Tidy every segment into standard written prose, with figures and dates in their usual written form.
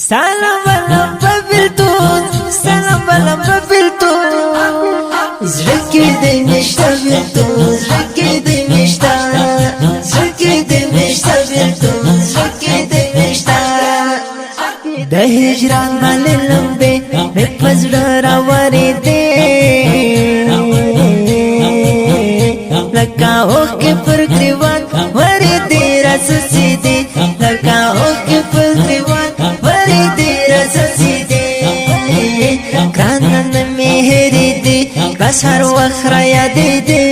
سلام بلم ببیلتون سلام بلم ببیلتون زرکی دی میشتا بیلتون زرکی دی میشتا زرکی دی میشتا بیلتون زرکی دی میشتا ده هجران مالی لمبه می پزر راواری دی لکا اوخ کی پر گریوان واری دی رسوسی دی لکا اوخ کی پر گریوان واری دی رسوسی دی کرانن میهری دی بس هر وقت را یادی دی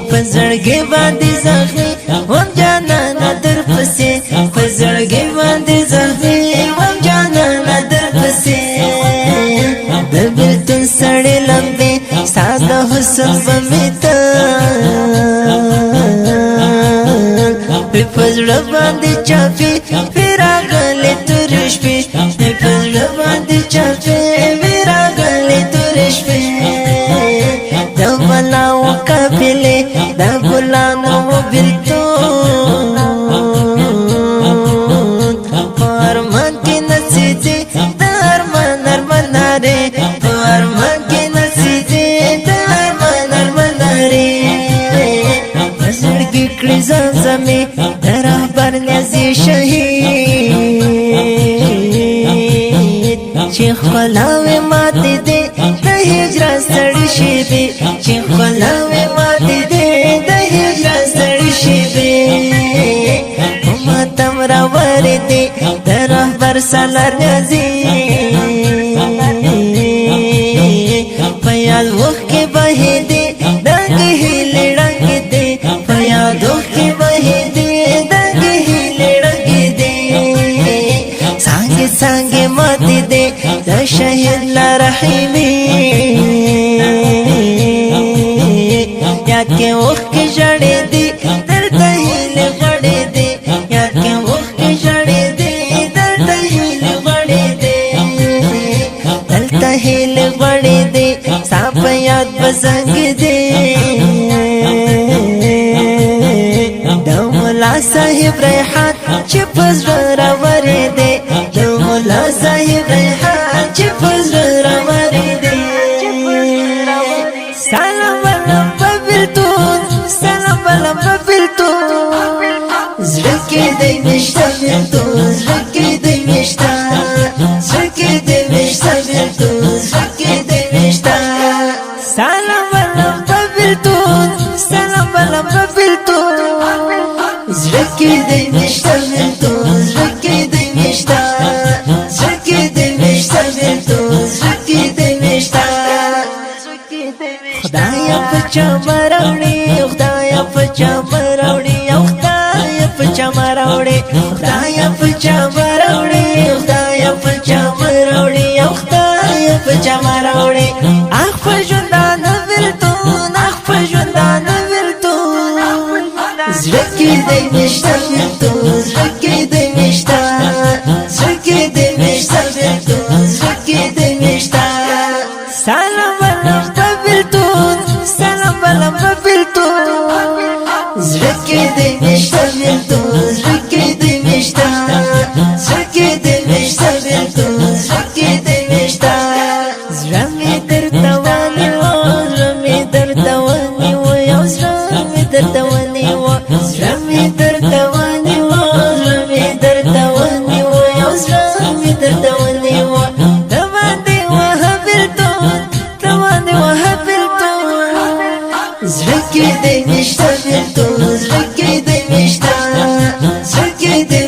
پزړګي باندې زخمي وم جانانا در پسې پزړګي باندې زخمي وم جانانا در پسې د بیلتون سړې لمبې ساده حسن بمیتا په پزړه باندې چاپي پیراغلې تور شپې په پزړه باندې چاپي پیراغلې تور شپې د بلاو قافلې د ګلانو بیلتون پرمان کې نڅېږي د ارمان ارمان لرې پرمان کې نڅېږي د ارمان ارمان لرې په زړګي کړې زمزمې د رهبر نیازي شهید چې ښکلاوې ماتې دي د هجران ستړې شېبې چې ښکلاوې ماتې دي د هجران ستړې شېبې په ماتم راوړې دي د رهبر سالار نیازي په یاد وخت کې بهېدې دنګې هیلې ړنګېدې په یاد وخت کې بهېدې دنګې هیلې ړنګېدې څانګې څانګې ماتې دي د شهید لا رحیمي یاد کې وخت کې ژړې دي درته هیلې غړې دي یاد کې وخت کې ژړې دي درته هیلې غړې دي دلته هیلې غړې دي ستا په یاد به زنګې دي د ملا صاحب ریحان چې په زړه راورې دی د ملا صاحب ریحان چې په زړه راورې دی سلام بلم ببیلتون سلام بلم ببیلتون زړه کې دی میشته بیلتون زړه کې دی میشته زړه کې دی میشته بیلتون زړه کې دی میشته سلام بلم ببیلتون سلام بلم ببیلتون زړه کې دی میشته بیلتون زړه کې دی میشته زړه کې دی میشته بیلتون زړه کې دی میشته خدایا په چا مراوړې خدایا په چا مراوړې او خدایا په چا مراوړې خدایا په چا مراوړې خدایا په چا مراوړې او خدایا په چا مراوړې اخ په ژوندان بیلتون اخ په ژوندان بیلتون زړه کې دی میشته بیلتون زړه کې دی میشته زړه کې دی میشته بیلتون زړه کې دی میشته سلام بلم ببیلتون سلام بلم ببیلتون زړه کې دی میشته بیلتون زړه کې دی میشته زړه کې دی میشته بیلتون زړه کې دی میشته زړه مې درته ونیو زړه مې درته ونیو یو زړه مې درته ونیو زړه مې درته ونیو زړه مې درته ونیو یو زړه مې درته ونیو د باندې وه بیلتون د باندې وه بیلتون زړه کې دی میشته بیلتون زړه کې دی میشته زړه کې دی